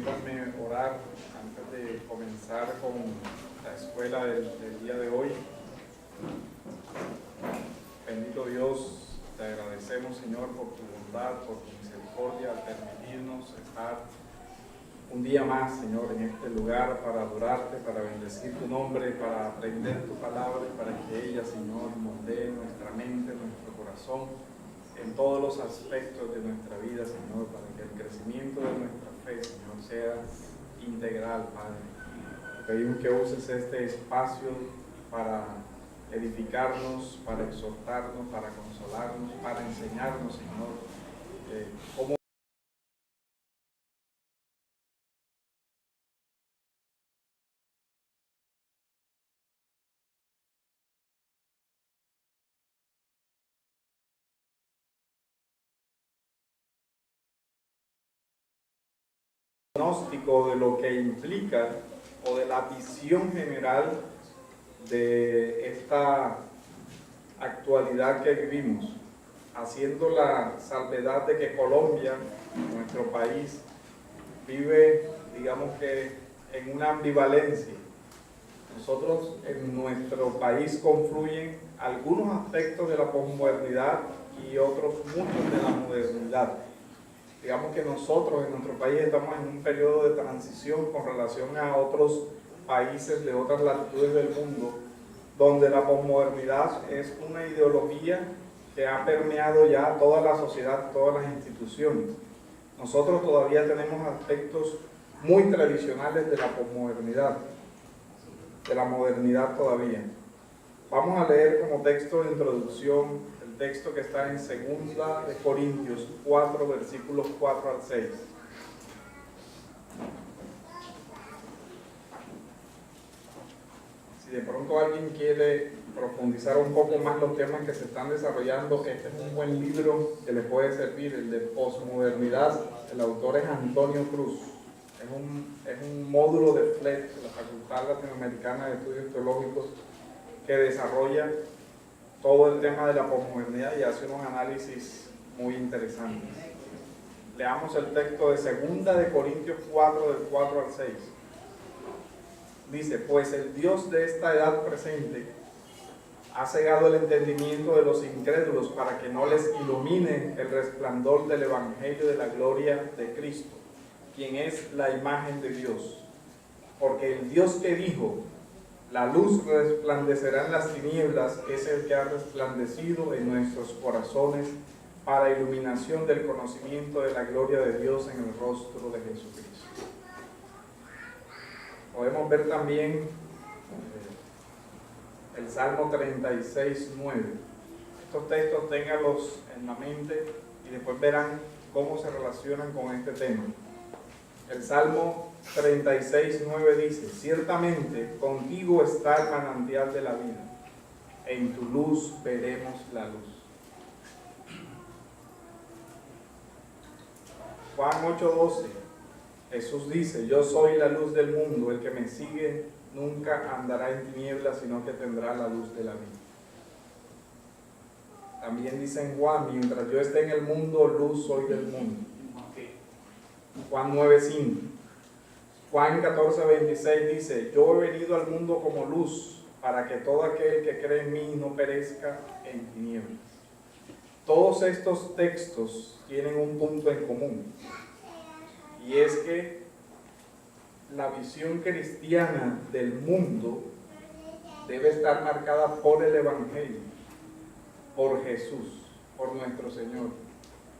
Permítanme orar antes de comenzar con la escuela del día de hoy. Bendito Dios, te agradecemos, Señor, por tu bondad, por tu misericordia, al permitirnos estar un día más, Señor, en este lugar para adorarte, para bendecir tu nombre, para aprender tu palabra y para que ella, Señor, moldee nuestra mente, nuestro corazón, en todos los aspectos de nuestra vida, Señor, para que el crecimiento de nuestra fe, Señor, sea integral, Padre. Pedimos que uses este espacio para edificarnos, para exhortarnos, para consolarnos, para enseñarnos, Señor, cómo diagnóstico de lo que implica o de la visión general de esta actualidad que vivimos, haciendo la salvedad de que Colombia, nuestro país, vive, digamos que, en una ambivalencia. Nosotros en nuestro país confluyen algunos aspectos de la posmodernidad y otros muchos de la modernidad. Digamos que nosotros en nuestro país estamos en un periodo de transición con relación a otros países de otras latitudes del mundo, donde la posmodernidad es una ideología que ha permeado ya toda la sociedad, todas las instituciones. Nosotros todavía tenemos aspectos muy tradicionales de la posmodernidad, de la modernidad todavía. Vamos a leer como texto de introducción el texto que está en 2 de Corintios 4, versículos 4 al 6. Si de pronto alguien quiere profundizar un poco más los temas que se están desarrollando, este es un buen libro que le puede servir, el de Posmodernidad. El autor es Antonio Cruz. Es un módulo de FLET, de la Facultad Latinoamericana de Estudios Teológicos, que desarrolla todo el tema de la posmodernidad y hace unos análisis muy interesantes. Leamos el texto de 2 de Corintios 4, del 4 al 6. Dice: pues el Dios de esta edad presente ha cegado el entendimiento de los incrédulos para que no les ilumine el resplandor del Evangelio de la gloria de Cristo, quien es la imagen de Dios. Porque el Dios que dijo: la luz resplandecerá en las tinieblas, es el que ha resplandecido en nuestros corazones para iluminación del conocimiento de la gloria de Dios en el rostro de Jesucristo. Podemos ver también el Salmo 36, 9. Estos textos ténganlos en la mente y después verán cómo se relacionan con este tema. El Salmo 36, 9 dice: ciertamente contigo está el manantial de la vida, en tu luz veremos la luz. Juan 8, 12, Jesús dice: yo soy la luz del mundo, el que me sigue nunca andará en tinieblas, sino que tendrá la luz de la vida. También dice en Juan: mientras yo esté en el mundo, luz soy del mundo. Juan 9, 5. Juan 14, 26 dice: yo he venido al mundo como luz, para que todo aquel que cree en mí no perezca en tinieblas. Todos estos textos tienen un punto en común, y es que la visión cristiana del mundo debe estar marcada por el Evangelio, por Jesús, por nuestro Señor.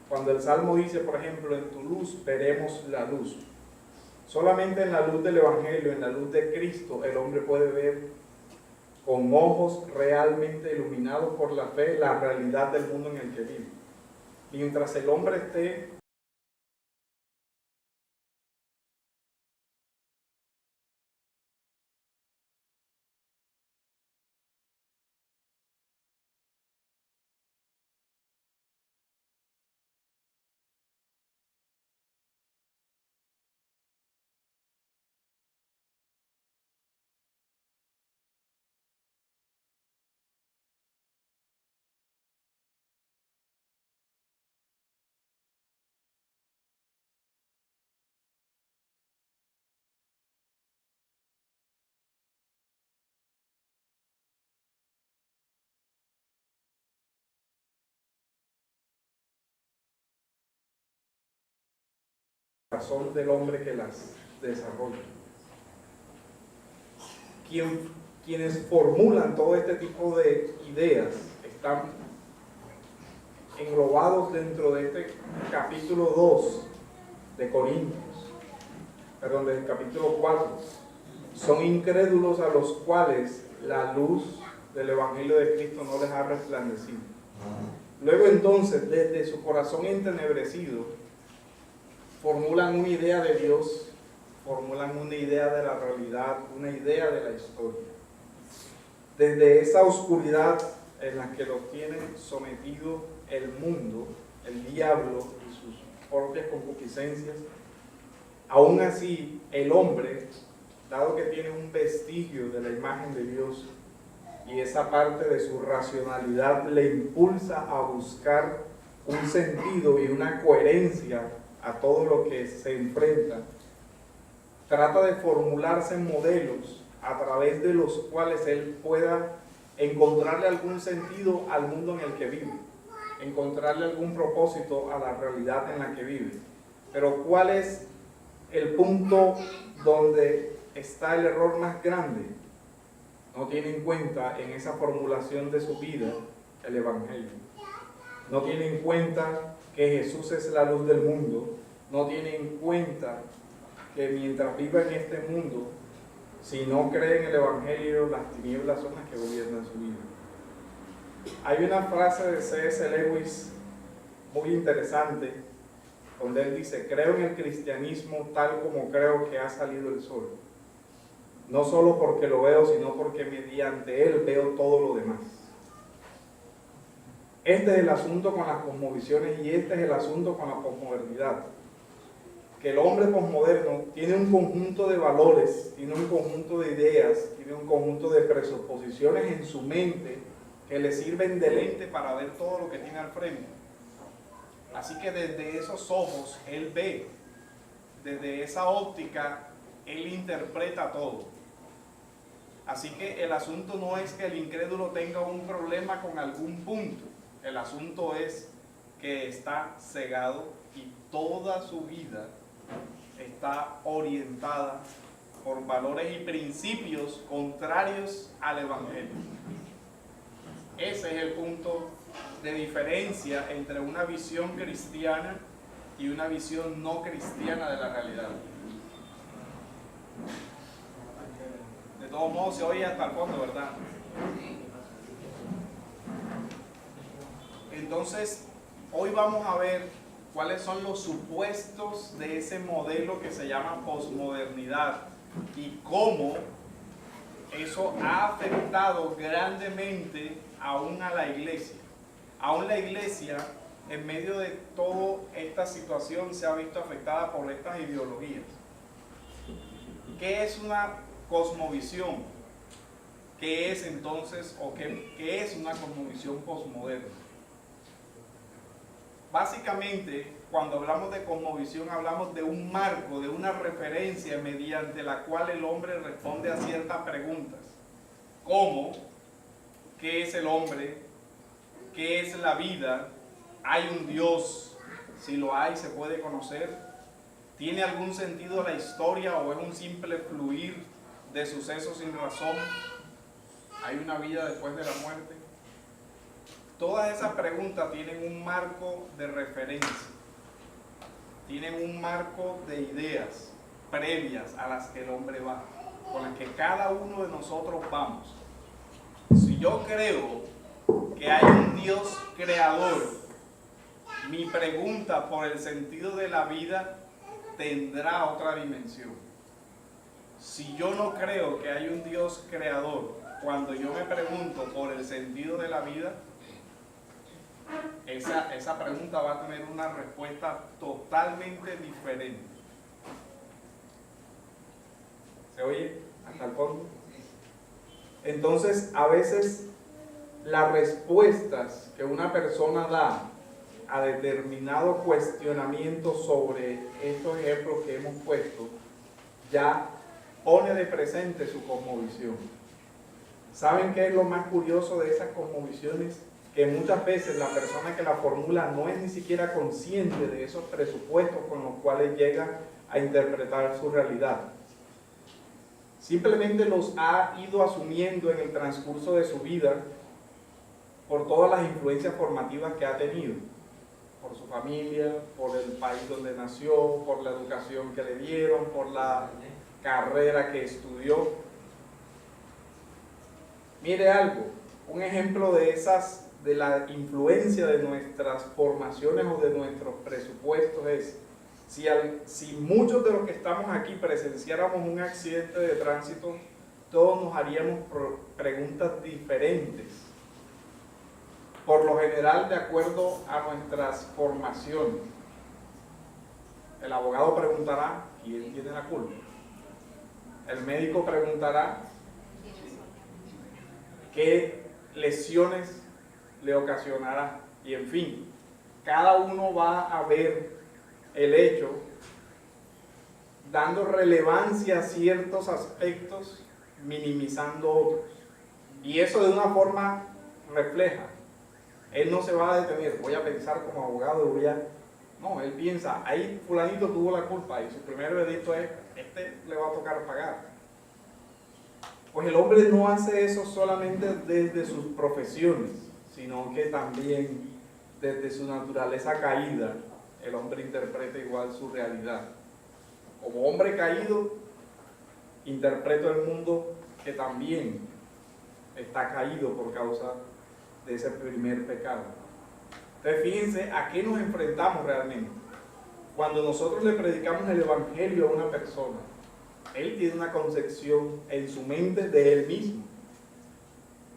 Cuando el Salmo dice, por ejemplo, en tu luz veremos la luz, solamente en la luz del Evangelio, en la luz de Cristo, el hombre puede ver con ojos realmente iluminados por la fe la realidad del mundo en el que vive. Mientras el hombre esté corazón del hombre que las desarrolla. Quienes formulan todo este tipo de ideas están englobados dentro de este capítulo 2 de Corintios, perdón, del capítulo 4. Son incrédulos a los cuales la luz del Evangelio de Cristo no les ha resplandecido. Luego entonces, desde su corazón entenebrecido, formulan una idea de Dios, formulan una idea de la realidad, una idea de la historia. Desde esa oscuridad en la que los tiene sometido el mundo, el diablo y sus propias concupiscencias, aún así el hombre, dado que tiene un vestigio de la imagen de Dios y esa parte de su racionalidad le impulsa a buscar un sentido y una coherencia a todo lo que se enfrenta, trata de formularse modelos a través de los cuales él pueda encontrarle algún sentido al mundo en el que vive, encontrarle algún propósito a la realidad en la que vive. Pero ¿cuál es el punto donde está el error más grande? No tiene en cuenta en esa formulación de su vida el Evangelio. No tiene en cuenta que Jesús es la luz del mundo. No tiene en cuenta que mientras viva en este mundo, si no cree en el Evangelio, las tinieblas son las que gobiernan su vida. Hay una frase de C.S. Lewis muy interesante, donde él dice: creo en el cristianismo tal como creo que ha salido el sol. No solo porque lo veo, sino porque mediante él veo todo lo demás. Este es el asunto con las cosmovisiones y este es el asunto con la posmodernidad. Que el hombre posmoderno tiene un conjunto de valores, tiene un conjunto de ideas, tiene un conjunto de presuposiciones en su mente que le sirven de lente para ver todo lo que tiene al frente. Así que desde esos ojos él ve, desde esa óptica él interpreta todo. Así que el asunto no es que el incrédulo tenga un problema con algún punto, el asunto es que está cegado y toda su vida está orientada por valores y principios contrarios al Evangelio. Ese es el punto de diferencia entre una visión cristiana y una visión no cristiana de la realidad. De todos modos se oye hasta el fondo, ¿verdad? Entonces, hoy vamos a ver cuáles son los supuestos de ese modelo que se llama posmodernidad y cómo eso ha afectado grandemente aún a la iglesia. Aún la iglesia, en medio de toda esta situación, se ha visto afectada por estas ideologías. ¿Qué es una cosmovisión? ¿Qué es entonces, o qué es una cosmovisión posmoderna? Básicamente, cuando hablamos de cosmovisión, hablamos de un marco, de una referencia mediante la cual el hombre responde a ciertas preguntas. ¿Cómo? ¿Qué es el hombre? ¿Qué es la vida? ¿Hay un Dios? Si lo hay, ¿se puede conocer? ¿Tiene algún sentido la historia o es un simple fluir de sucesos sin razón? ¿Hay una vida después de la muerte? Todas esas preguntas tienen un marco de referencia, tienen un marco de ideas previas a las que el hombre va, con las que cada uno de nosotros vamos. Si yo creo que hay un Dios creador, mi pregunta por el sentido de la vida tendrá otra dimensión. Si yo no creo que hay un Dios creador, cuando yo me pregunto por el sentido de la vida, esa pregunta va a tener una respuesta totalmente diferente. ¿Se oye hasta el fondo? Entonces, a veces las respuestas que una persona da a determinado cuestionamiento sobre estos ejemplos que hemos puesto, ya pone de presente su cosmovisión. ¿Saben qué es lo más curioso de esas cosmovisiones? Que muchas veces la persona que la formula no es ni siquiera consciente de esos presupuestos con los cuales llega a interpretar su realidad. Simplemente los ha ido asumiendo en el transcurso de su vida por todas las influencias formativas que ha tenido, por su familia, por el país donde nació, por la educación que le dieron, por la carrera que estudió. Mire algo, un ejemplo de la influencia de nuestras formaciones o de nuestros presupuestos es, si muchos de los que estamos aquí presenciáramos un accidente de tránsito, todos nos haríamos preguntas diferentes. Por lo general, de acuerdo a nuestras formaciones. El abogado preguntará, ¿quién tiene la culpa? El médico preguntará, ¿qué lesiones le ocasionará? Y en fin, cada uno va a ver el hecho dando relevancia a ciertos aspectos, minimizando otros. Y eso de una forma refleja. Él no se va a detener, voy a pensar como abogado, no, él piensa, ahí fulanito tuvo la culpa y su primer veredicto es, le va a tocar pagar. Pues el hombre no hace eso solamente desde sus profesiones, sino que también desde su naturaleza caída, el hombre interpreta igual su realidad. Como hombre caído, interpreto el mundo que también está caído por causa de ese primer pecado. Entonces fíjense a qué nos enfrentamos realmente. Cuando nosotros le predicamos el evangelio a una persona, él tiene una concepción en su mente de él mismo,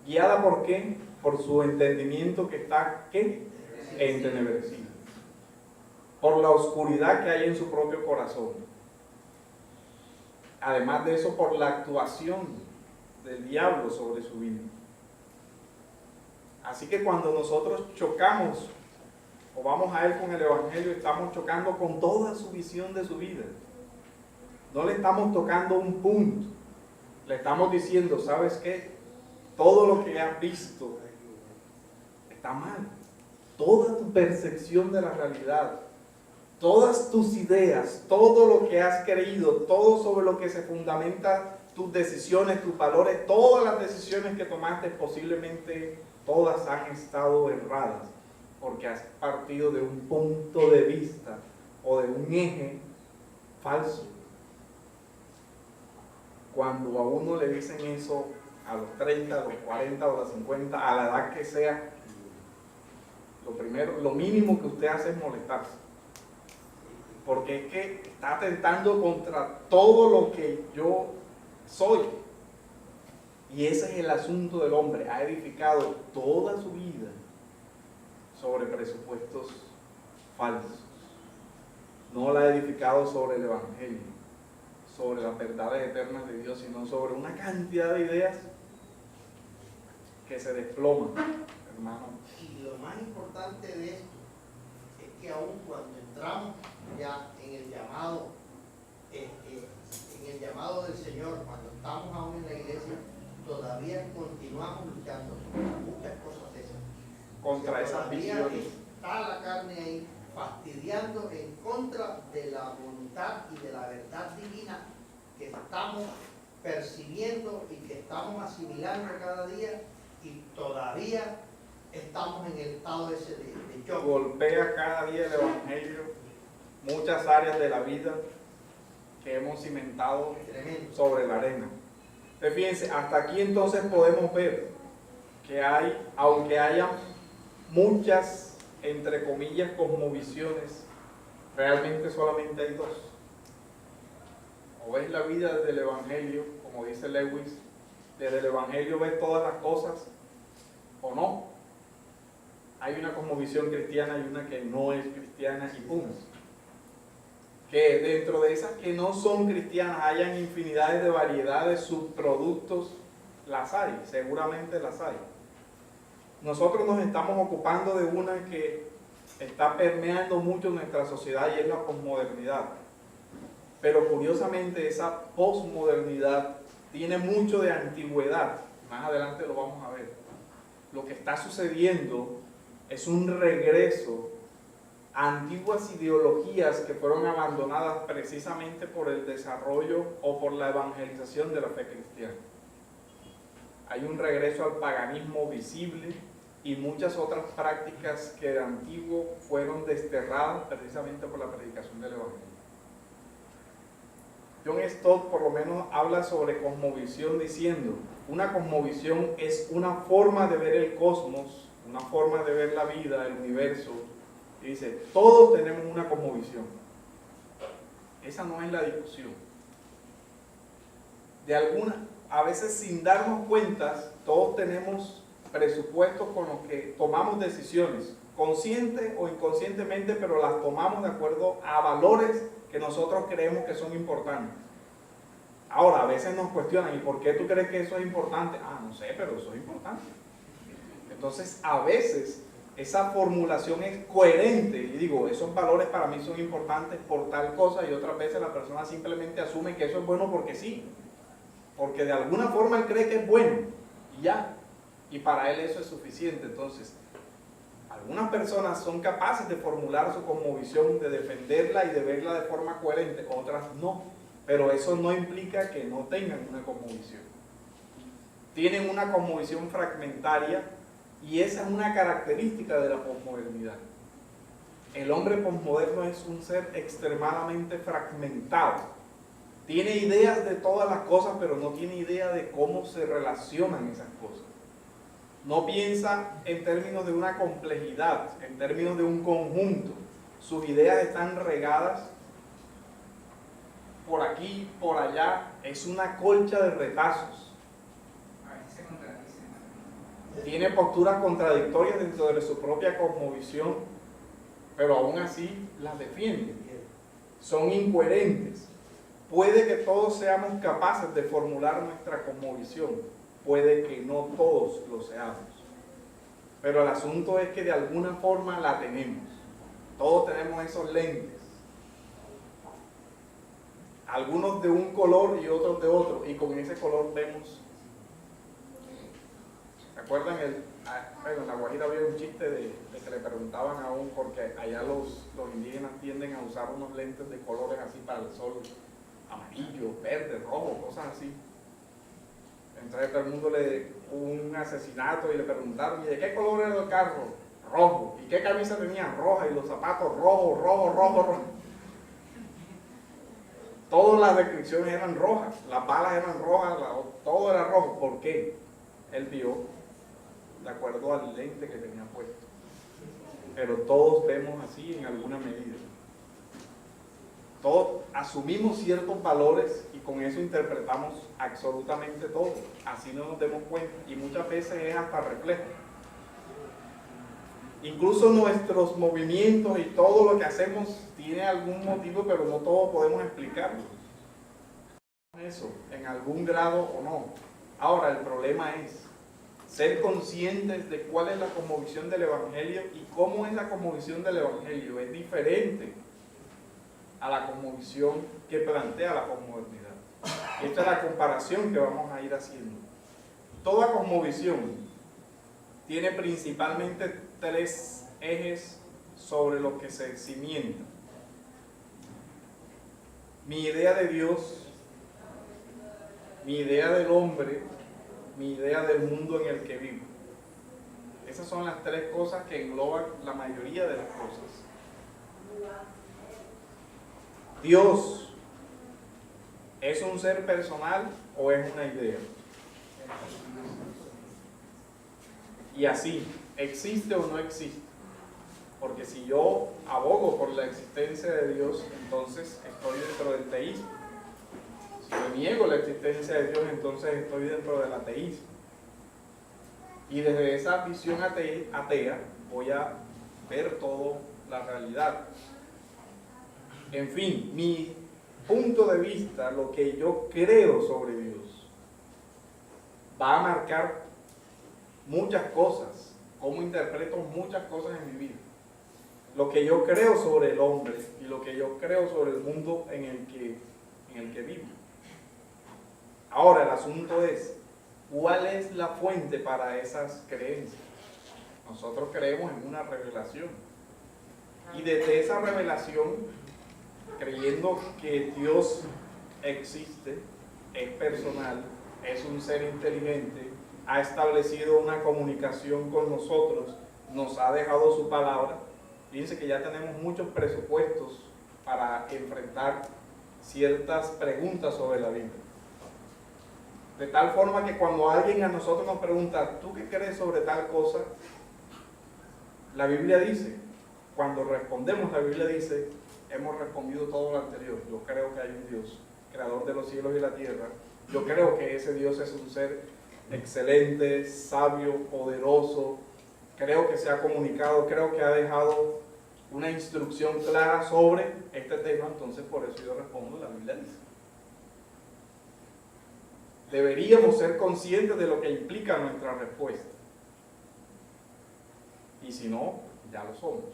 guiada por qué, por su entendimiento que está ¿qué? Entenebrecido, por la oscuridad que hay en su propio corazón. Además de eso, por la actuación del diablo sobre su vida. Así que cuando nosotros chocamos o vamos a él con el evangelio, estamos chocando con toda su visión de su vida. No le estamos tocando un punto, le estamos diciendo, ¿sabes qué? Todo lo que has visto está mal. Toda tu percepción de la realidad, todas tus ideas, todo lo que has creído, todo sobre lo que se fundamenta tus decisiones, tus valores, todas las decisiones que tomaste posiblemente todas han estado erradas, porque has partido de un punto de vista o de un eje falso. Cuando a uno le dicen eso a los 30, a los 40 o a los 50, a la edad que sea, lo mínimo que usted hace es molestarse. Porque es que está atentando contra todo lo que yo soy. Y ese es el asunto del hombre. Ha edificado toda su vida sobre presupuestos falsos. No la ha edificado sobre el evangelio, sobre las verdades eternas de Dios, sino sobre una cantidad de ideas que se desploman, hermano. Y lo más importante de esto es que aun cuando entramos ya en el llamado del Señor, cuando estamos aún en la iglesia, todavía continuamos luchando contra muchas cosas de esas. Contra esas visiones. Está la carne ahí fastidiando en contra de la voluntad y de la verdad divina que estamos percibiendo y que estamos asimilando cada día, y todavía estamos en el estado ese de choque. Golpea cada día el evangelio muchas áreas de la vida que hemos cimentado sobre la arena. Entonces, fíjense, hasta aquí entonces podemos ver que aunque haya muchas, entre comillas, cosmovisiones, realmente solamente hay dos. O ves la vida desde el evangelio, como dice Lewis, desde el evangelio ves todas las cosas, o no. Hay una cosmovisión cristiana y una que no es cristiana y punto. Que dentro de esas que no son cristianas hayan infinidades de variedades, subproductos, las hay, seguramente las hay. Nosotros nos estamos ocupando de una que está permeando mucho nuestra sociedad y es la posmodernidad. Pero curiosamente esa posmodernidad tiene mucho de antigüedad. Más adelante lo vamos a ver. Lo que está sucediendo es un regreso antiguas ideologías que fueron abandonadas precisamente por el desarrollo o por la evangelización de la fe cristiana. Hay un regreso al paganismo visible y muchas otras prácticas que de antiguo fueron desterradas precisamente por la predicación del evangelio. John Stott por lo menos habla sobre cosmovisión diciendo: una cosmovisión es una forma de ver el cosmos, una forma de ver la vida, el universo. Y dice, todos tenemos una cosmovisión. Esa no es la discusión. A veces sin darnos cuenta, todos tenemos presupuestos con los que tomamos decisiones, consciente o inconscientemente, pero las tomamos de acuerdo a valores que nosotros creemos que son importantes. Ahora, a veces nos cuestionan, ¿y por qué tú crees que eso es importante? Ah, no sé, pero eso es importante. Entonces, a veces esa formulación es coherente y digo, esos valores para mí son importantes por tal cosa, y otras veces la persona simplemente asume que eso es bueno porque sí, porque de alguna forma él cree que es bueno y ya, y para él eso es suficiente. Entonces, algunas personas son capaces de formular su cosmovisión, de defenderla y de verla de forma coherente, otras no, pero eso no implica que no tengan una cosmovisión. Tienen una cosmovisión fragmentaria y esa es una característica de la posmodernidad. El hombre posmoderno es un ser extremadamente fragmentado. Tiene ideas de todas las cosas, pero no tiene idea de cómo se relacionan esas cosas. No piensa en términos de una complejidad, en términos de un conjunto. Sus ideas están regadas por aquí, por allá. Es una colcha de retazos. Tiene posturas contradictorias dentro de su propia cosmovisión, pero aún así las defiende. Son incoherentes. Puede que todos seamos capaces de formular nuestra cosmovisión, puede que no todos lo seamos, pero el asunto es que de alguna forma la tenemos. Todos tenemos esos lentes, algunos de un color y otros de otro, y con ese color vemos. ¿Se acuerdan? En La Guajira había un chiste de que le preguntaban a un, porque allá los indígenas tienden a usar unos lentes de colores así para el sol, amarillo, verde, rojo, cosas así. Entonces todo el mundo un asesinato y le preguntaron, ¿y de qué color era el carro? Rojo. ¿Y qué camisa tenía? Roja. Y los zapatos rojo. Todas las descripciones eran rojas, las balas eran rojas, todo era rojo. ¿Por qué? Él vio de acuerdo al lente que tenía puesto. Pero todos vemos así en alguna medida. Todos asumimos ciertos valores y con eso interpretamos absolutamente todo. Así no nos demos cuenta y muchas veces es hasta reflejo. Incluso nuestros movimientos y todo lo que hacemos tiene algún motivo, pero no todo podemos explicarlo. Eso, en algún grado o no. Ahora, el problema es ser conscientes de cuál es la cosmovisión del Evangelio y cómo es la cosmovisión del Evangelio. Es diferente a la cosmovisión que plantea la posmodernidad. Esta es la comparación que vamos a ir haciendo. Toda cosmovisión tiene principalmente tres ejes sobre los que se cimienta: mi idea de Dios, mi idea del hombre, mi idea del mundo en el que vivo. Esas son las tres cosas que engloban la mayoría de las cosas. ¿Dios es un ser personal o es una idea? Y así, ¿existe o no existe? Porque si yo abogo por la existencia de Dios, entonces estoy dentro del teísmo. Si yo niego la existencia de Dios, entonces estoy dentro del ateísmo. Y desde esa visión atea voy a ver toda la realidad. En fin, mi punto de vista, lo que yo creo sobre Dios, va a marcar muchas cosas, cómo interpreto muchas cosas en mi vida. Lo que yo creo sobre el hombre y lo que yo creo sobre el mundo en el que vivo. Ahora, el asunto es, ¿cuál es la fuente para esas creencias? Nosotros creemos en una revelación. Y desde esa revelación, creyendo que Dios existe, es personal, es un ser inteligente, ha establecido una comunicación con nosotros, nos ha dejado su palabra. Fíjense que ya tenemos muchos presupuestos para enfrentar ciertas preguntas sobre la Biblia. De tal forma que cuando alguien a nosotros nos pregunta, ¿tú qué crees sobre tal cosa? La Biblia dice, cuando respondemos, la Biblia dice, hemos respondido todo lo anterior. Yo creo que hay un Dios, creador de los cielos y la tierra. Yo creo que ese Dios es un ser excelente, sabio, poderoso. Creo que se ha comunicado, creo que ha dejado una instrucción clara sobre este tema. Entonces por eso yo respondo, la Biblia dice. Deberíamos ser conscientes de lo que implica nuestra respuesta. Y si no, ya lo somos.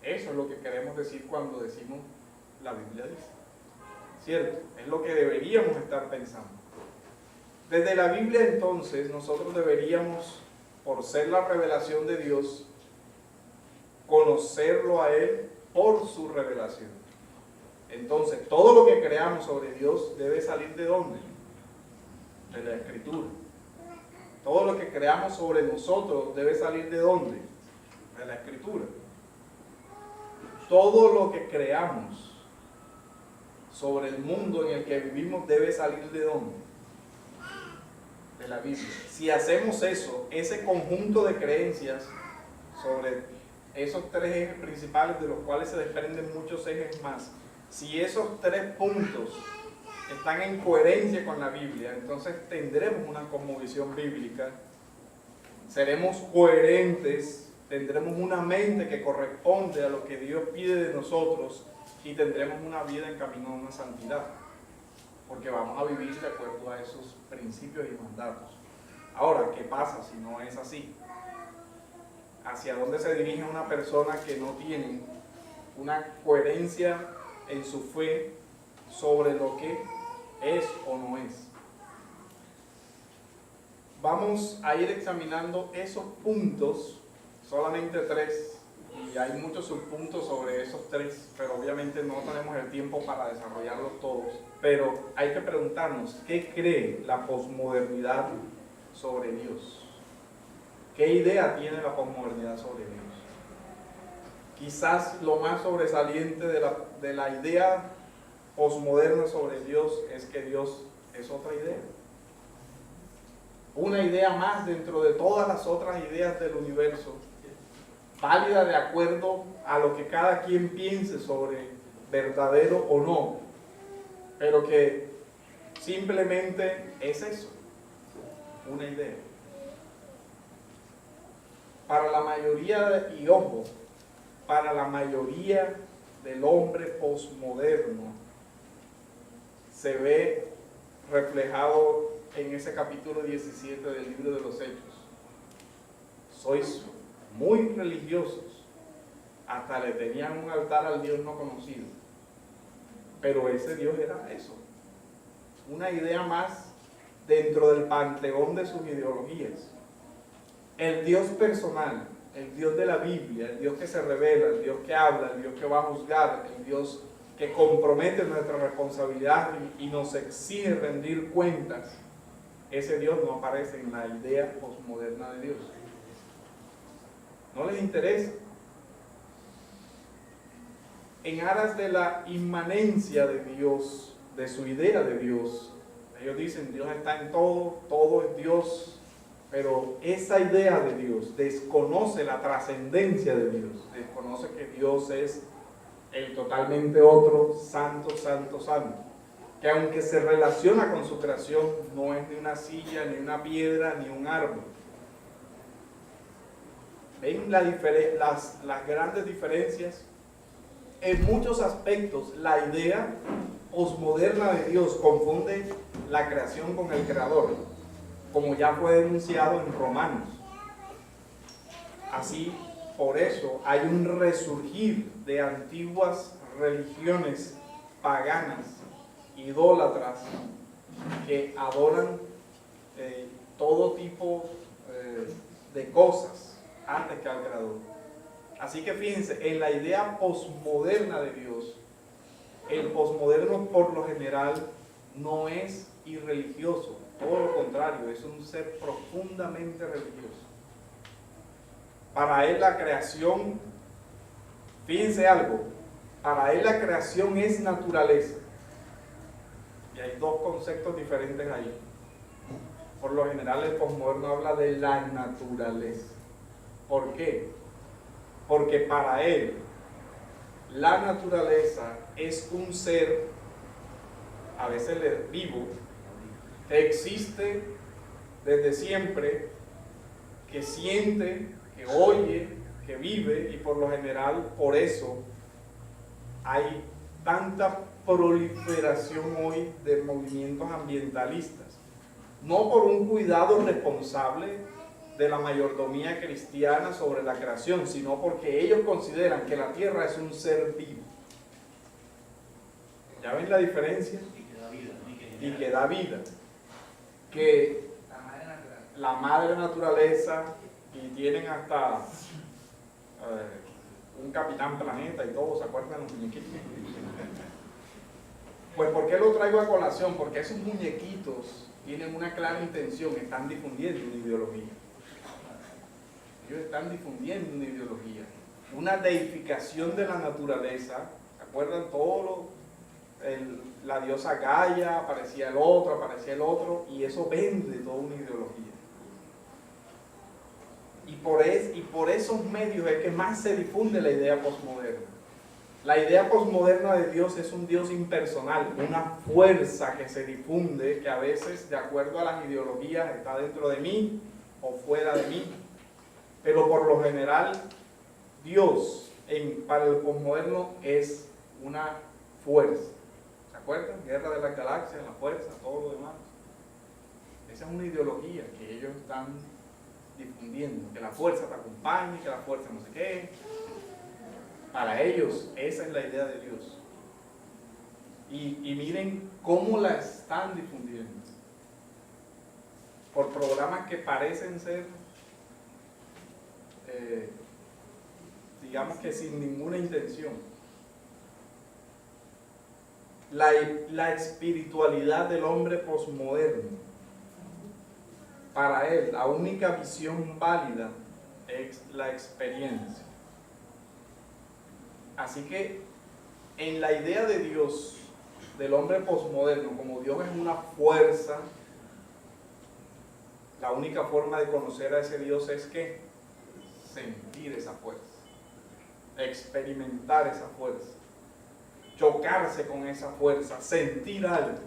Eso es lo que queremos decir cuando decimos la Biblia dice. ¿Cierto? Es lo que deberíamos estar pensando. Desde la Biblia entonces nosotros deberíamos, por ser la revelación de Dios, conocerlo a Él por su revelación. Entonces todo lo que creamos sobre Dios debe salir ¿de dónde? De la Escritura. Todo lo que creamos sobre nosotros debe salir ¿de dónde? De la Escritura. Todo lo que creamos sobre el mundo en el que vivimos debe salir ¿de dónde? De la Biblia. Si hacemos eso, ese conjunto de creencias sobre esos tres ejes principales, de los cuales se desprenden muchos ejes más, si esos tres puntos están en coherencia con la Biblia, entonces tendremos una cosmovisión bíblica, seremos coherentes, tendremos una mente que corresponde a lo que Dios pide de nosotros y tendremos una vida en camino a una santidad, porque vamos a vivir de acuerdo a esos principios y mandatos. Ahora, ¿qué pasa si no es así? ¿Hacia dónde se dirige una persona que no tiene una coherencia en su fe sobre lo que es o no es? Vamos a ir examinando esos puntos, solamente tres, y hay muchos subpuntos sobre esos tres, pero obviamente no tenemos el tiempo para desarrollarlos todos. Pero hay que preguntarnos, ¿qué cree la posmodernidad sobre Dios? ¿Qué idea tiene la posmodernidad sobre Dios? Quizás lo más sobresaliente de la idea posmoderna sobre Dios es que Dios es otra idea. Una idea más dentro de todas las otras ideas del universo, válida de acuerdo a lo que cada quien piense sobre verdadero o no, pero que simplemente es eso, una idea. Para la mayoría, y ojo, para la mayoría del hombre posmoderno, se ve reflejado en ese capítulo 17 del libro de los Hechos. Sois muy religiosos, hasta le tenían un altar al Dios no conocido, pero ese Dios era eso, una idea más dentro del panteón de sus ideologías. El Dios personal, el Dios de la Biblia, el Dios que se revela, el Dios que habla, el Dios que va a juzgar, el Dios que compromete nuestra responsabilidad y nos exige rendir cuentas, ese Dios no aparece en la idea posmoderna de Dios. No les interesa. En aras de la inmanencia de Dios, de su idea de Dios, ellos dicen Dios está en todo, todo es Dios, pero esa idea de Dios desconoce la trascendencia de Dios, desconoce que Dios es el totalmente otro, santo, santo, santo, que aunque se relaciona con su creación, no es ni una silla, ni una piedra, ni un árbol. ¿Ven las grandes diferencias? En muchos aspectos, la idea posmoderna de Dios confunde la creación con el creador, como ya fue denunciado en Romanos. Así, por eso, hay un resurgir de antiguas religiones paganas, idólatras, que adoran todo tipo de cosas antes que al Creador. Así que fíjense, en la idea posmoderna de Dios, el posmoderno por lo general no es irreligioso, todo lo contrario, es un ser profundamente religioso. Para él la creación, fíjense algo, para él la creación es naturaleza. Y hay dos conceptos diferentes ahí. Por lo general el posmoderno habla de la naturaleza. ¿Por qué? Porque para él la naturaleza es un ser, a veces vivo, que existe desde siempre, que siente, que oye, que vive, y por lo general por eso hay tanta proliferación hoy de movimientos ambientalistas. No por un cuidado responsable de la mayordomía cristiana sobre la creación, sino porque ellos consideran que la tierra es un ser vivo. ¿Ya ven la diferencia? Y que da vida. Que la madre naturaleza, y tienen hasta un capitán planeta y todo, ¿se acuerdan los muñequitos? Pues ¿por qué lo traigo a colación? Porque esos muñequitos tienen una clara intención, están difundiendo una ideología. Ellos están difundiendo una ideología, una deificación de la naturaleza. ¿Se acuerdan? La diosa Gaia, aparecía el otro, y eso vende toda una ideología. Y por esos medios es que más se difunde la idea posmoderna. La idea posmoderna de Dios es un Dios impersonal, una fuerza que se difunde, que a veces, de acuerdo a las ideologías, está dentro de mí o fuera de mí. Pero por lo general, Dios para el posmoderno es una fuerza. ¿Se acuerdan? Guerra de las Galaxias, la fuerza, todo lo demás. Esa es una ideología que ellos están difundiendo, que la fuerza te acompañe, que la fuerza no sé qué. Para ellos, esa es la idea de Dios. Y miren cómo la están difundiendo. Por programas que parecen ser, digamos que sin ninguna intención. La espiritualidad del hombre posmoderno, para él, la única visión válida es la experiencia. Así que en la idea de Dios, del hombre posmoderno, como Dios es una fuerza, la única forma de conocer a ese Dios es que sentir esa fuerza, experimentar esa fuerza, chocarse con esa fuerza, sentir algo.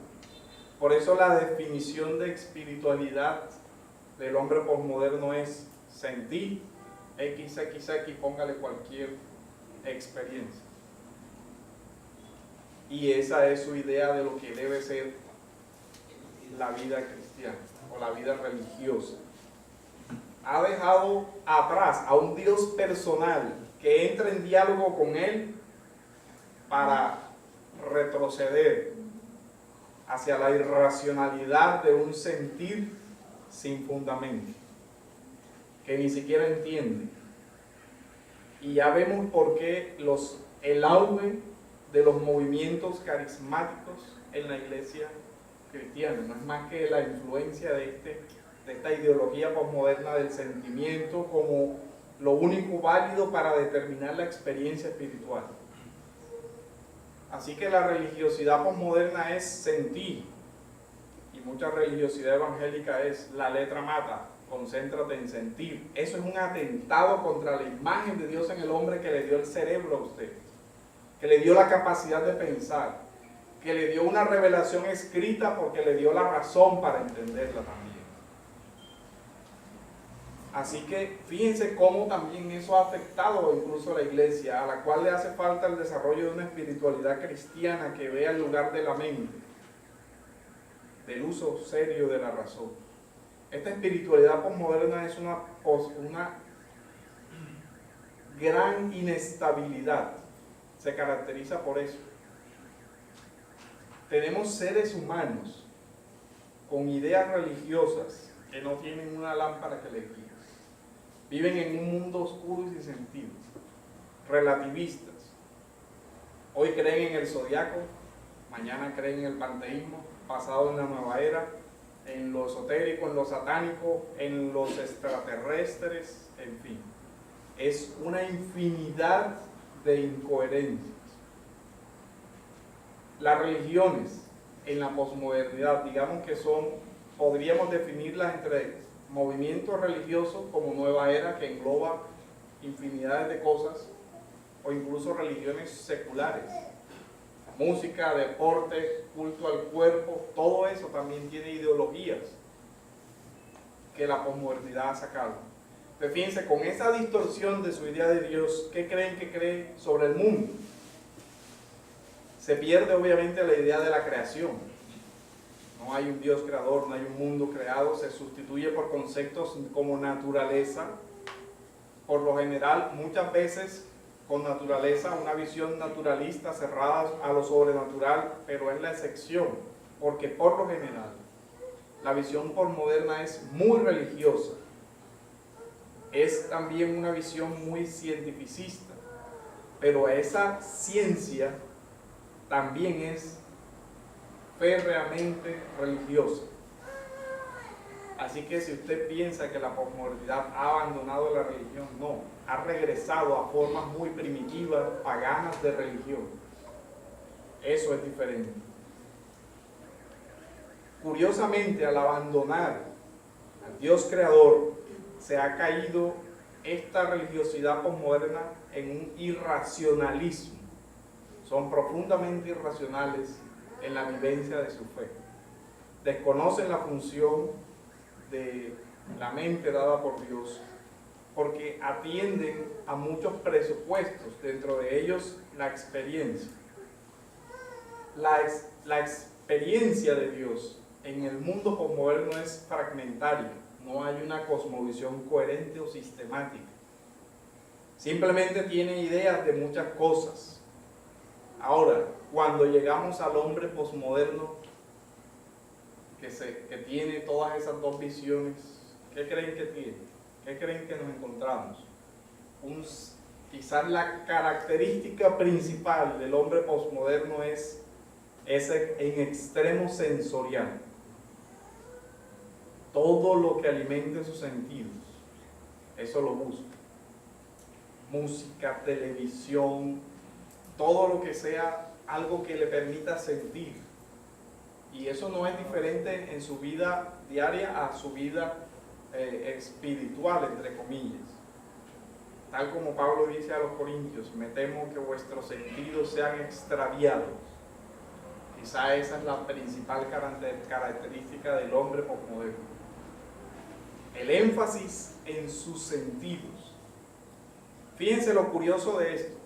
Por eso la definición de espiritualidad del hombre posmoderno es sentir, XXX, póngale cualquier experiencia. Y esa es su idea de lo que debe ser la vida cristiana o la vida religiosa. Ha dejado atrás a un Dios personal que entra en diálogo con él para retroceder hacia la irracionalidad de un sentir sin fundamento, que ni siquiera entiende. Y ya vemos por qué el auge de los movimientos carismáticos en la iglesia cristiana no es más que la influencia de esta ideología posmoderna del sentimiento como lo único válido para determinar la experiencia espiritual. Así que la religiosidad posmoderna es sentir, y mucha religiosidad evangélica es la letra mata, concéntrate en sentir. Eso es un atentado contra la imagen de Dios en el hombre, que le dio el cerebro a usted, que le dio la capacidad de pensar, que le dio una revelación escrita porque le dio la razón para entenderla también. Así que fíjense cómo también eso ha afectado incluso a la iglesia, a la cual le hace falta el desarrollo de una espiritualidad cristiana que vea el lugar de la mente, del uso serio de la razón. Esta espiritualidad posmoderna es una gran inestabilidad, se caracteriza por eso. Tenemos seres humanos con ideas religiosas que no tienen una lámpara que les guíe. Viven en un mundo oscuro y sin sentido. relativistas. Hoy creen en el zodiaco, mañana creen en el panteísmo, pasado en la nueva era, en lo esotérico, en lo satánico, en los extraterrestres, en fin. Es una infinidad de incoherencias. Las religiones en la posmodernidad, digamos que son, podríamos definirlas entre movimientos religiosos como nueva era, que engloba infinidades de cosas, o incluso religiones seculares. Música, deporte, culto al cuerpo, todo eso también tiene ideologías que la posmodernidad ha sacado. Pero fíjense, con esa distorsión de su idea de Dios, ¿qué creen que cree sobre el mundo? Se pierde obviamente la idea de la creación. No hay un Dios creador, no hay un mundo creado, se sustituye por conceptos como naturaleza. Por lo general, muchas veces con naturaleza, una visión naturalista cerrada a lo sobrenatural, pero es la excepción, porque por lo general la visión posmoderna es muy religiosa, es también una visión muy cientificista, pero esa ciencia también es férreamente religiosa. Así que si usted piensa que la posmodernidad ha abandonado la religión, no, ha regresado a formas muy primitivas, paganas de religión. Eso es diferente. Curiosamente, al abandonar al Dios creador, se ha caído esta religiosidad posmoderna en un irracionalismo. Son profundamente irracionales en la vivencia de su fe. Desconocen la función de la mente dada por Dios, porque atienden a muchos presupuestos, dentro de ellos la experiencia. La experiencia de Dios en el mundo posmoderno es fragmentaria, no hay una cosmovisión coherente o sistemática. Simplemente tiene ideas de muchas cosas. Ahora, cuando llegamos al hombre posmoderno, que tiene todas esas dos visiones, ¿qué creen que tiene? ¿Qué creen que nos encontramos? Quizás la característica principal del hombre posmoderno es ese en extremo sensorial. Todo lo que alimente sus sentidos, eso lo busca. Música, televisión, todo lo que sea algo que le permita sentir. Y eso no es diferente en su vida diaria a su vida espiritual, entre comillas. Tal como Pablo dice a los Corintios, me temo que vuestros sentidos sean extraviados. Quizá esa es la principal característica del hombre posmoderno. El énfasis en sus sentidos. Fíjense lo curioso de esto.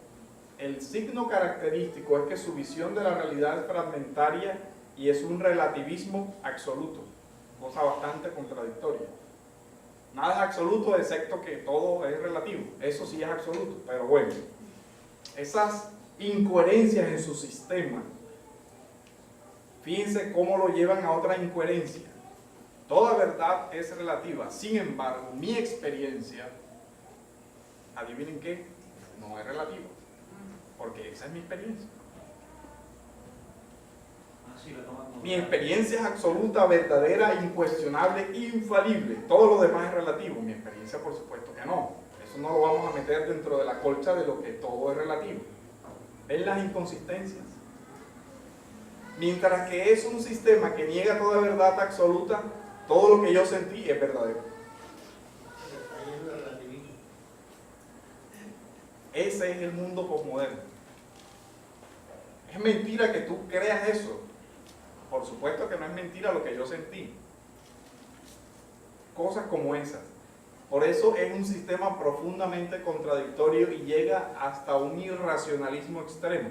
El signo característico es que su visión de la realidad es fragmentaria y es un relativismo absoluto, cosa bastante contradictoria. Nada es absoluto excepto que todo es relativo, eso sí es absoluto, pero bueno, esas incoherencias en su sistema, fíjense cómo lo llevan a otra incoherencia. Toda verdad es relativa, sin embargo, mi experiencia, adivinen qué, no es relativa, porque esa es mi experiencia. Mi experiencia es absoluta, verdadera, incuestionable, infalible. Todo lo demás es relativo. Mi experiencia, por supuesto que no. Eso no lo vamos a meter dentro de la colcha de lo que todo es relativo. ¿Ven las inconsistencias? Mientras que es un sistema que niega toda verdad absoluta, todo lo que yo sentí es verdadero. Ese es el mundo posmoderno. Es mentira que tú creas eso. Por supuesto que no es mentira lo que yo sentí. Cosas como esas. Por eso es un sistema profundamente contradictorio y llega hasta un irracionalismo extremo.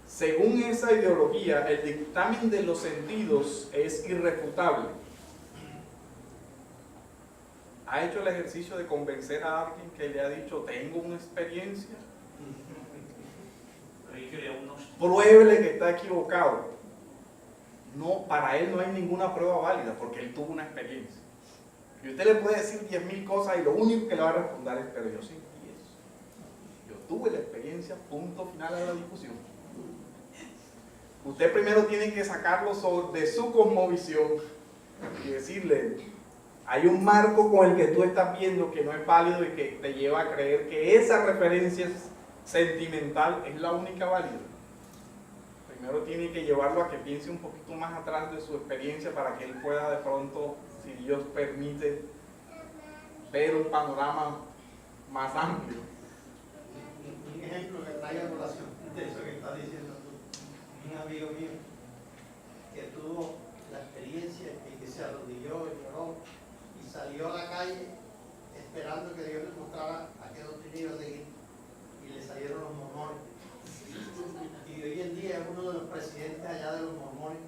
Según esa ideología, el dictamen de los sentidos es irrefutable. ¿Ha hecho el ejercicio de convencer a alguien que le ha dicho, tengo una experiencia? Pruébele que está equivocado. No, para él no hay ninguna prueba válida porque él tuvo una experiencia. Y usted le puede decir 10.000 cosas y lo único que le va a responder es, pero yo sentí eso. tuve la experiencia, punto final de la discusión. Usted primero tiene que sacarlo de su cosmovisión y decirle, hay un marco con el que tú estás viendo que no es válido y que te lleva a creer que esa referencia sentimental es la única válida. Primero tiene que llevarlo a que piense un poquito más atrás de su experiencia para que él pueda de pronto, si Dios permite, ver un panorama más amplio. Un ejemplo que traiga a colación de eso que estás diciendo tú. Un amigo mío que tuvo la experiencia y que se arrodilló y lloró y salió a la calle esperando que Dios le mostrara a qué doctrina iba a seguir, y le salieron los mormones. Y hoy en día es uno de los presidentes allá de los mormones,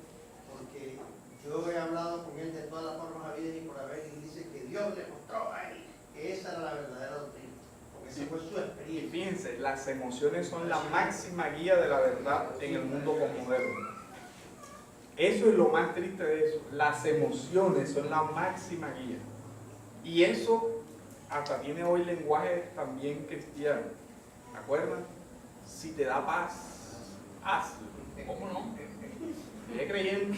porque yo he hablado con él de todas las formas habidas y por haber, y dice que Dios le mostró a él que esa era la verdadera doctrina, porque esa fue su experiencia. Y fíjense, las emociones son la máxima guía de la verdad en el mundo posmoderno. Eso es lo más triste de eso. Las emociones son la máxima guía. Y eso hasta tiene hoy lenguaje también cristiano. ¿Se acuerdan? Si te da paz, hazlo. ¿Cómo no? Sigue creyendo.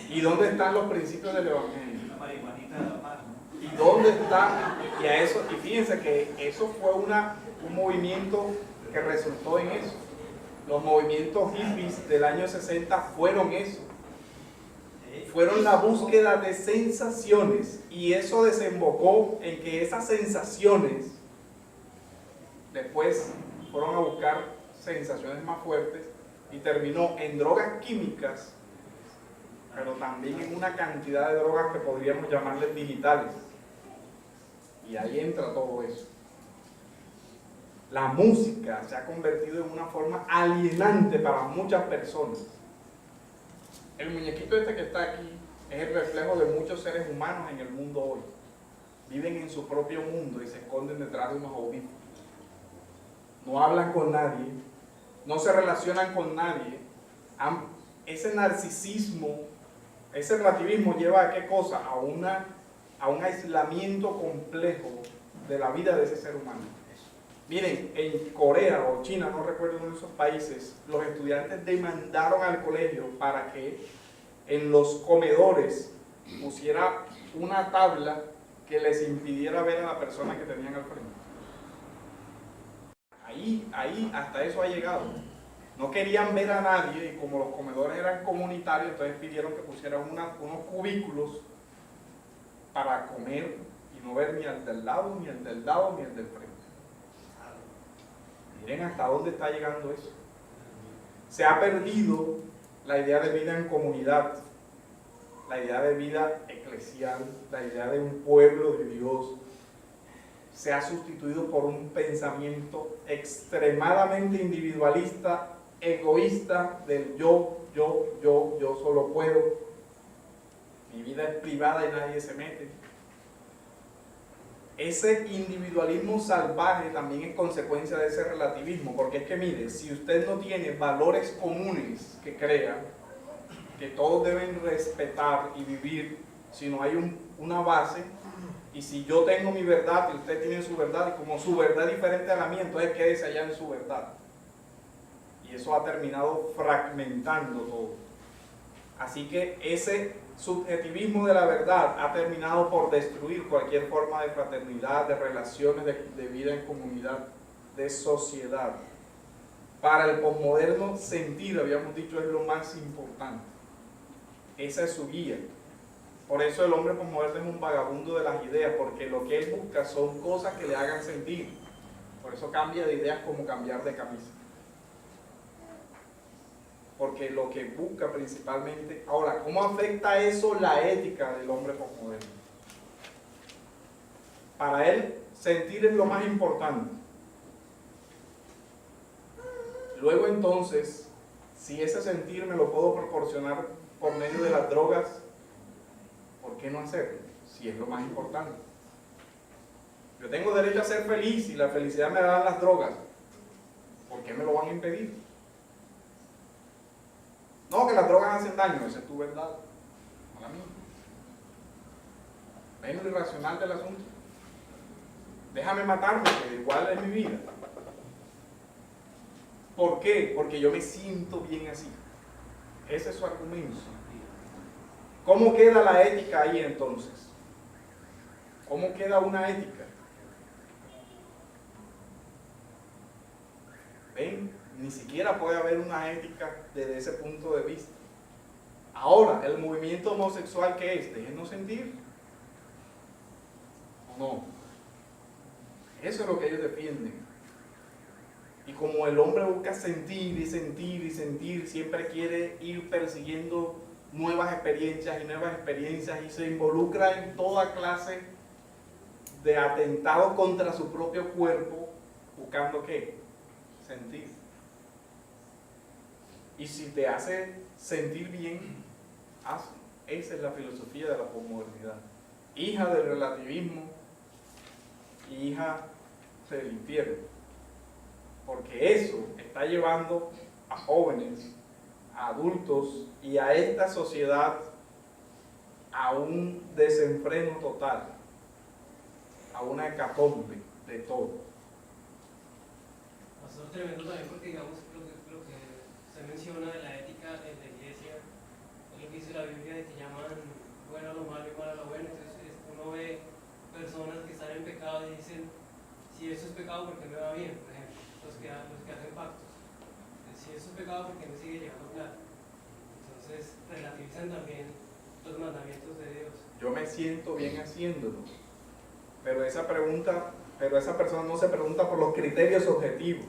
¿Y dónde están los principios del Evangelio? La marihuanita de la paz, ¿no? ¿Y dónde está? Y a eso, y fíjense que eso fue un movimiento que resultó en eso. Los movimientos hippies del año 60 fueron eso. Fueron la búsqueda de sensaciones, y eso desembocó en que esas sensaciones después fueron a buscar sensaciones más fuertes y terminó en drogas químicas, pero también en una cantidad de drogas que podríamos llamarles digitales. Y ahí entra todo eso. La música se ha convertido en una forma alienante para muchas personas. El muñequito este que está aquí es el reflejo de muchos seres humanos en el mundo hoy. Viven en su propio mundo y se esconden detrás de unos audífonos. No hablan con nadie, no se relacionan con nadie. Ese narcisismo, ese relativismo lleva a ¿qué cosa? A un aislamiento complejo de la vida de ese ser humano. Miren, en Corea o China, no recuerdo uno de esos países, los estudiantes demandaron al colegio para que en los comedores pusiera una tabla que les impidiera ver a la persona que tenían al frente. Ahí hasta eso ha llegado. No querían ver a nadie y como los comedores eran comunitarios, entonces pidieron que pusieran unos cubículos para comer y no ver ni al del lado, ni al del lado, ni al del frente. Miren hasta dónde está llegando eso. Se ha perdido la idea de vida en comunidad, la idea de vida eclesial, la idea de un pueblo de Dios. Se ha sustituido por un pensamiento extremadamente individualista, egoísta, del yo solo puedo. Mi vida es privada y nadie se mete. Ese individualismo salvaje también es consecuencia de ese relativismo, porque es que mire, si usted no tiene valores comunes que crean, que todos deben respetar y vivir, si no hay una base, y si yo tengo mi verdad y usted tiene su verdad, y como su verdad es diferente a la mía, entonces quédese allá en su verdad. Y eso ha terminado fragmentando todo. Así que ese subjetivismo de la verdad ha terminado por destruir cualquier forma de fraternidad, de relaciones, de vida en comunidad, de sociedad. Para el posmoderno, sentir, habíamos dicho, es lo más importante. Esa es su guía. Por eso el hombre posmoderno es un vagabundo de las ideas, porque lo que él busca son cosas que le hagan sentir. Por eso cambia de ideas como cambiar de camisa. Porque lo que busca principalmente... Ahora, ¿cómo afecta eso la ética del hombre posmoderno? Para él, sentir es lo más importante. Luego entonces, si ese sentir me lo puedo proporcionar por medio de las drogas, ¿por qué no hacerlo? Si es lo más importante. Yo tengo derecho a ser feliz y la felicidad me la dan las drogas. ¿Por qué me lo van a impedir? No, que las drogas hacen daño, esa es tu verdad, no la mía. ¿Ven lo irracional del asunto? Déjame matarme, que igual es mi vida. ¿Por qué? Porque yo me siento bien así. Ese es su argumento. ¿Cómo queda la ética ahí entonces? ¿Cómo queda una ética? ¿Ven? Ni siquiera puede haber una ética desde ese punto de vista. Ahora, el movimiento homosexual, ¿qué es? Déjenos sentir. ¿O no? Eso es lo que ellos defienden. Y como el hombre busca sentir y sentir y sentir, siempre quiere ir persiguiendo nuevas experiencias y se involucra en toda clase de atentados contra su propio cuerpo, buscando ¿qué? Sentir. Y si te hace sentir bien, hazlo. Esa es la filosofía de la posmodernidad. Hija del relativismo y hija del infierno. Porque eso está llevando a jóvenes, a adultos y a esta sociedad a un desenfreno total, a una hecatombe de todo. Pastor, tremendo también porque digamos lo que se menciona de la ética en la iglesia es lo que dice la Biblia de que llaman bueno a lo malo y malo a lo bueno. Entonces uno ve personas que están en pecado y dicen, si eso es pecado, ¿por qué me va bien? Por ejemplo, los que hacen pactos. Si eso es pecado, ¿por qué me sigue llegando plata? Entonces relativizan también los mandamientos de Dios. Yo me siento bien haciéndolo, pero esa persona no se pregunta por los criterios objetivos.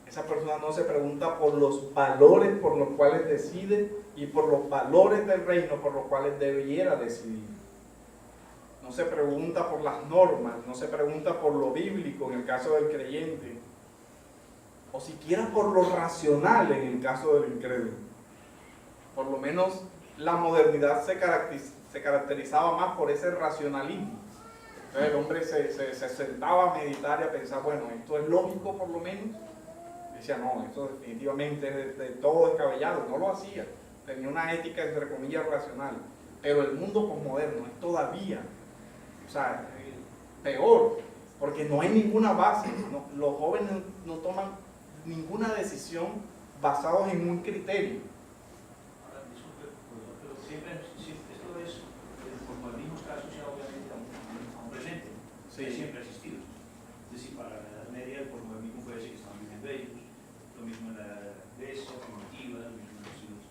Esa persona no se pregunta por los valores por los cuales decide y por los valores del reino por los cuales debiera decidir. No se pregunta por las normas, no se pregunta por lo bíblico en el caso del creyente, o siquiera por lo racional en el caso del incrédulo. Por lo menos la modernidad se caracterizaba más por ese racionalismo. Entonces el hombre se sentaba a meditar y a pensar, bueno, esto es lógico por lo menos. Decía, no, esto definitivamente es de todo descabellado. No lo hacía. Tenía una ética, entre comillas, racional. Pero el mundo posmoderno es todavía, o sea, peor, porque no hay ninguna base. Los jóvenes no toman ninguna decisión basados en un criterio. Ahora, disculpe, pero siempre esto es, el posmodernismo está asociado obviamente a un presente, Sí. que siempre ha existido. Es decir, para la Edad Media el posmodernismo puede decir que estaban viviendo ellos, lo mismo en la Grecia primitiva, lo mismo en los siglos.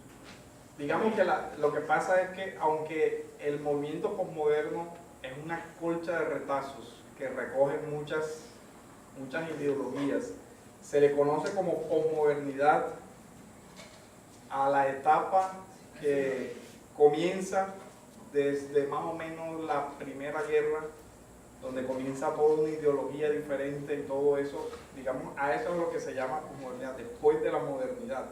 Digamos que lo que pasa es que aunque el movimiento posmoderno es una colcha de retazos que recoge muchas ideologías, se le conoce como posmodernidad a la etapa que comienza desde más o menos la Primera Guerra, donde comienza toda una ideología diferente y todo eso, digamos, a eso es lo que se llama posmodernidad, después de la modernidad.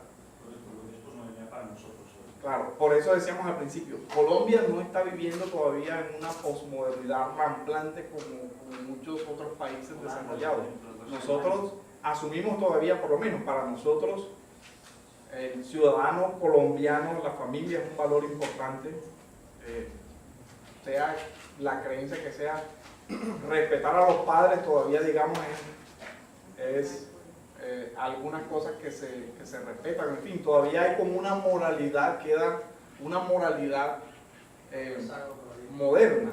Por lo que es posmodernidad para nosotros. Claro, por eso decíamos al principio, Colombia no está viviendo todavía en una posmodernidad ramplante como muchos otros países desarrollados. Nosotros asumimos todavía, por lo menos para nosotros, el ciudadano colombiano, la familia es un valor importante, sea la creencia que sea, respetar a los padres todavía, digamos, es algunas cosas que se respetan. En fin, todavía hay como una moralidad, queda una moralidad moderna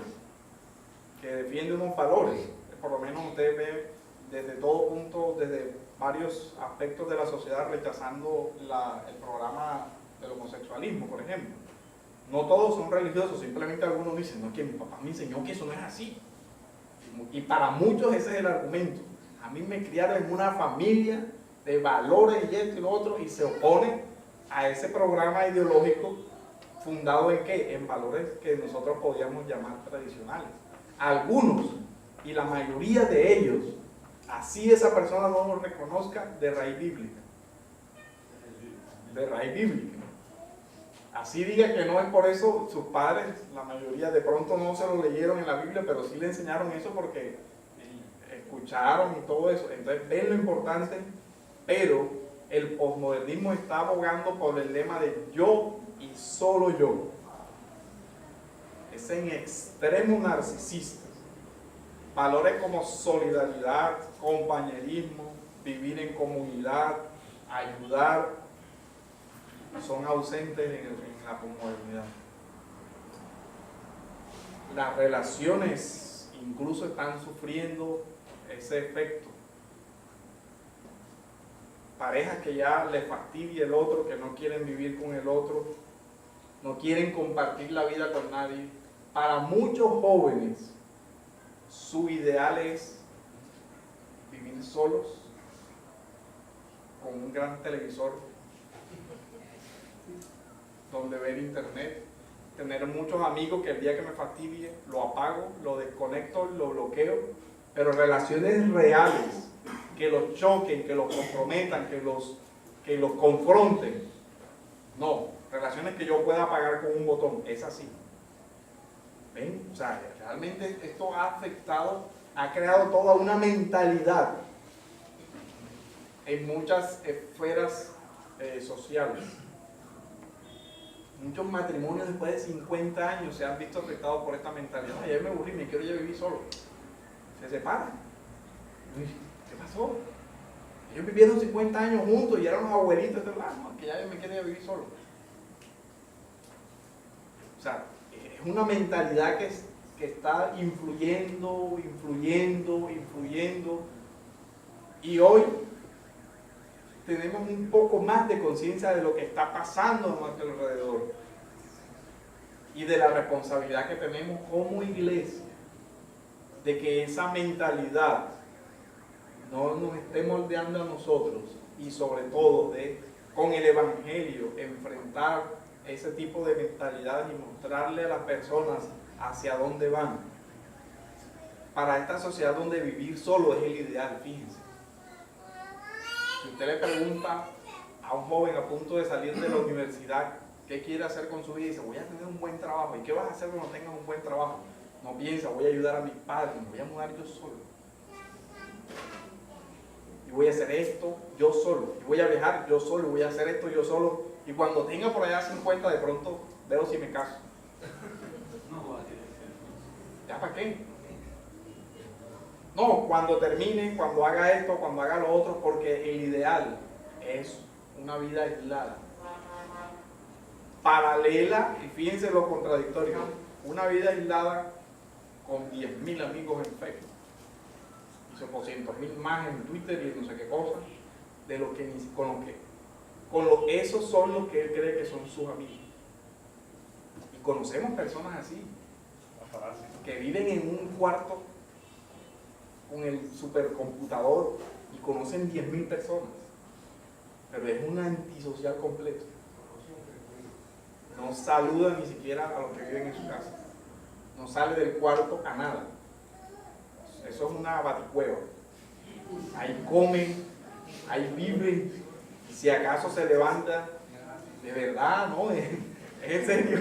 que defiende unos valores. Por lo menos usted ve desde todo punto, desde varios aspectos de la sociedad rechazando el programa del homosexualismo, por ejemplo. No todos son religiosos, simplemente algunos dicen, no, que mi papá me enseñó que eso no es así. Y para muchos ese es el argumento. A mí me criaron en una familia de valores y esto y lo otro, y se opone a ese programa ideológico fundado en ¿qué? En valores que nosotros podríamos llamar tradicionales. Algunos, y la mayoría de ellos, así esa persona no lo reconozca, de raíz bíblica. De raíz bíblica. Así diga que no es por eso, sus padres, la mayoría de pronto no se lo leyeron en la Biblia, pero sí le enseñaron eso porque escucharon y todo eso. Entonces ven lo importante, pero el posmodernismo está abogando por el lema de yo y solo yo. Es en extremo narcisista. valores como solidaridad, compañerismo, vivir en comunidad, ayudar, son ausentes en la posmodernidad. Las relaciones incluso están sufriendo ese efecto. Parejas que ya les fastidia el otro, que no quieren vivir con el otro, no quieren compartir la vida con nadie. Para muchos jóvenes, su ideal es vivir solos, con un gran televisor, donde ver internet, tener muchos amigos que el día que me fastidie lo apago, lo desconecto, lo bloqueo, pero relaciones reales que los choquen, que los comprometan, que los confronten. No, relaciones que yo pueda apagar con un botón, es así. ¿Ven? O sea, realmente esto ha afectado, ha creado toda una mentalidad en muchas esferas sociales. Muchos matrimonios después de 50 años se han visto afectados por esta mentalidad. Ay, ya me aburrí, me quiero ya vivir solo. Se separan. ¿Qué pasó? Ellos vivieron 50 años juntos y eran los abuelitos de no, que ya yo me quiero vivir solo. O sea, es una mentalidad que está influyendo. Y hoy tenemos un poco más de conciencia de lo que está pasando a nuestro alrededor y de la responsabilidad que tenemos como iglesia de que esa mentalidad no nos esté moldeando a nosotros y sobre todo de con el Evangelio enfrentar ese tipo de mentalidades y mostrarle a las personas hacia dónde van. Para esta sociedad donde vivir solo es el ideal, fíjense. Si usted le pregunta a un joven a punto de salir de la universidad qué quiere hacer con su vida, y dice, voy a tener un buen trabajo. ¿Y qué vas a hacer cuando tengas un buen trabajo? No piensa, voy a ayudar a mis padres, me voy a mudar yo solo. Y voy a hacer esto yo solo. Y voy a viajar yo solo, y voy a hacer esto yo solo. Y cuando tenga por allá 50, de pronto veo si me caso. ¿Ya para qué? No, cuando termine, cuando haga esto, cuando haga lo otro, porque el ideal es una vida aislada, paralela, y fíjense lo contradictorio, una vida aislada con 10.000 amigos en Facebook, y son 200.000 más en Twitter y no sé qué cosa, de lo que esos son los que él cree que son sus amigos. Y conocemos personas así, que viven en un cuarto con el supercomputador y conocen 10.000 personas, pero es un antisocial completo. No saluda ni siquiera a los que viven en su casa, no sale del cuarto a nada. Eso es una baticueva. Ahí comen, ahí viven, y si acaso se levanta, de verdad, no, es en serio,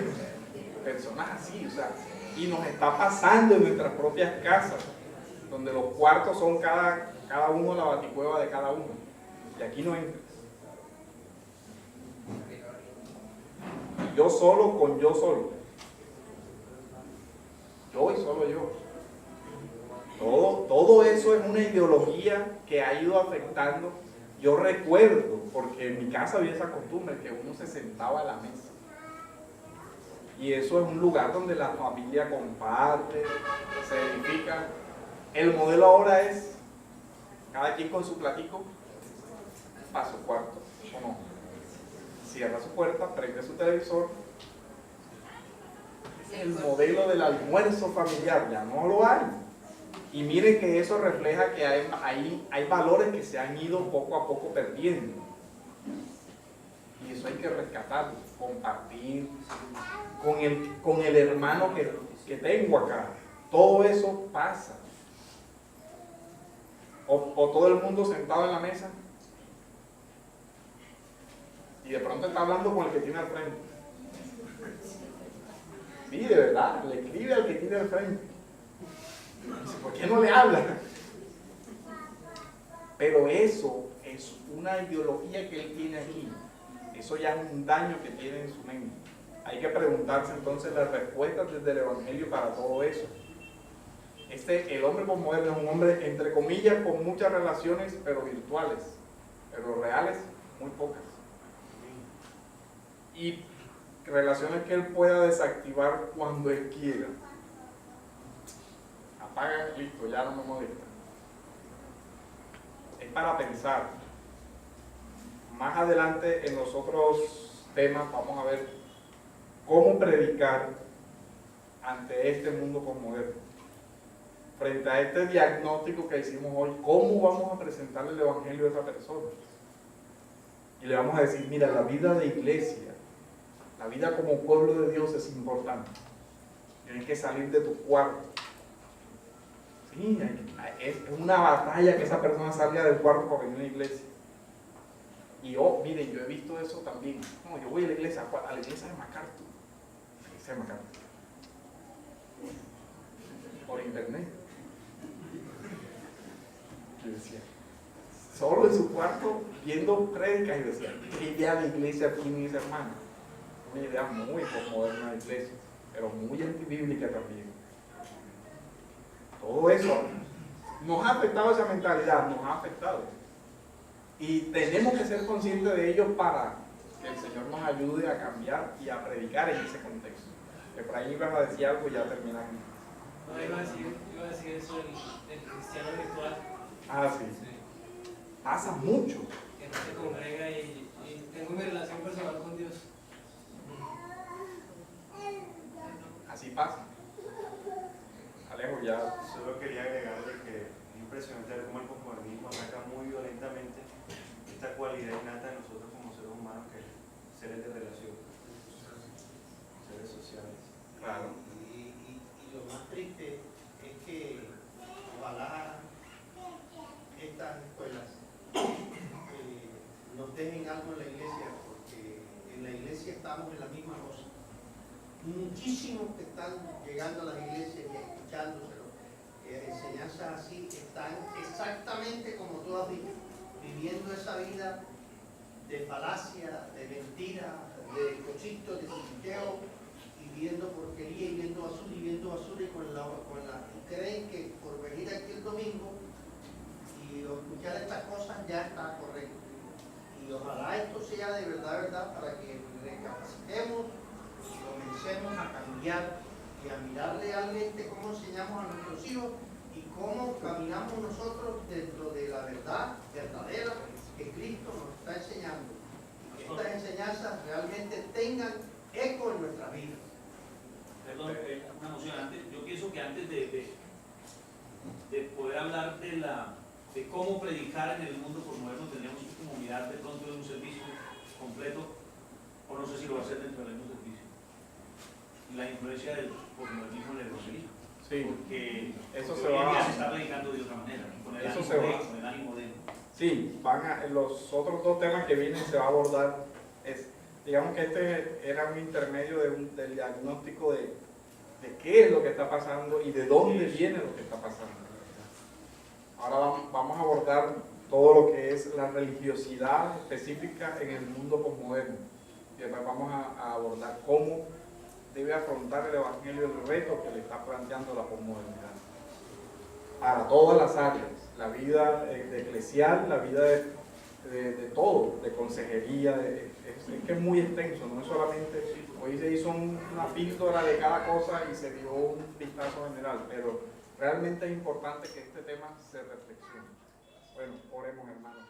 personas así, o sea, y nos está pasando en nuestras propias casas, donde los cuartos son cada uno la baticueva de cada uno, y aquí no entra. Yo solo con yo solo, yo y solo yo. Todo eso es una ideología que ha ido afectando. Yo recuerdo, porque en mi casa había esa costumbre, que uno se sentaba a la mesa. Y eso es un lugar donde la familia comparte, se edifica. El modelo ahora es cada quien con su platico para su cuarto, ¿o no? Cierra su puerta, prende su televisor. Es el modelo del almuerzo familiar, ya no lo hay. Y miren que eso refleja que hay valores que se han ido poco a poco perdiendo. Y eso hay que rescatarlo, compartir con el hermano que tengo acá. Todo eso pasa. O todo el mundo sentado en la mesa y de pronto está hablando con el que tiene al frente. Sí, de verdad, le escribe al que tiene al frente. Dice, ¿por qué no le habla? Pero eso es una ideología que él tiene aquí. Eso ya es un daño que tiene en su mente. Hay que preguntarse entonces las respuestas desde el Evangelio para todo eso. el hombre posmoderno es un hombre, entre comillas, con muchas relaciones, pero virtuales, pero reales, muy pocas. Y relaciones que él pueda desactivar cuando él quiera. Apaga, listo, ya no me molesta. Es para pensar. Más adelante en los otros temas vamos a ver cómo predicar ante este mundo posmoderno. Frente a este diagnóstico que hicimos hoy, ¿cómo vamos a presentarle el evangelio a esa persona? Y le vamos a decir, mira, la vida de iglesia, la vida como pueblo de Dios es importante. Tienes que salir de tu cuarto. Sí, es una batalla que esa persona salga del cuarto para venir a la iglesia. Y miren, yo he visto eso también. No, yo voy a la iglesia de MacArthur. La iglesia de MacArthur. Por internet. Yo decía, solo en su cuarto, viendo prédicas, y decía, ¿qué idea de iglesia tiene ese hermano? Una idea muy posmoderna de iglesia, pero muy antibíblica también. Todo eso nos ha afectado, esa mentalidad nos ha afectado. Y tenemos que ser conscientes de ello para que el Señor nos ayude a cambiar y a predicar en ese contexto. Efraín, ibas a decir algo y ya terminamos. No, iba a decir eso, el cristiano virtual. Ah, sí. Pasa mucho. Que no se congrega y tengo mi relación personal con Dios. Así pasa. Alejo, ya. Solo quería agregarle que es impresionante ver cómo el posmodernismo ataca muy violentamente esta cualidad innata de nosotros como seres humanos, que es seres de relación, seres sociales. Claro. Y lo más triste es que ojalá estas escuelas nos dejen algo en la iglesia, porque en la iglesia estamos en la misma cosa. Muchísimos que están llegando a las iglesias y escuchándoselo, enseñanzas así, están exactamente como tú has dicho, viviendo esa vida de falacia, de mentira, de cochito, de sitiqueo, y viendo porquería, y viendo basura, y creen que por venir aquí el domingo y escuchar estas cosas ya está correcto. Y ojalá esto sea de verdad, para que recapacitemos y comencemos a cambiar y a mirarle realmente cómo enseñamos a nuestros hijos y cómo caminamos nosotros dentro de la verdad verdadera que Cristo nos está enseñando. Y que estas enseñanzas realmente tengan eco en nuestra vida. Perdón, una noción antes. Yo pienso que antes de poder hablar de cómo predicar en el mundo posmoderno, tendríamos que como mirar de pronto en un servicio completo, o no sé si lo va a hacer dentro del mismo servicio, la influencia del posmodernismo en el evangelismo. Sí. Porque eso hoy se en va día se está predicando de otra manera, con el eso ánimo se de, va. con el ánimo de. Sí, los otros dos temas que vienen se va a abordar. Digamos que este era un intermedio del diagnóstico de qué es lo que está pasando y de dónde viene lo que está pasando. Ahora vamos a abordar todo lo que es la religiosidad específica en el mundo posmoderno. Y después vamos a abordar cómo debe afrontar el evangelio el reto que le está planteando la posmodernidad. Para todas las áreas, la vida eclesial, la vida de todo, de consejería, es que es muy extenso, no es solamente, hoy se hizo una píldora de cada cosa y se dio un vistazo general, pero realmente es importante que este tema se reflexione. Bueno, oremos, hermanos.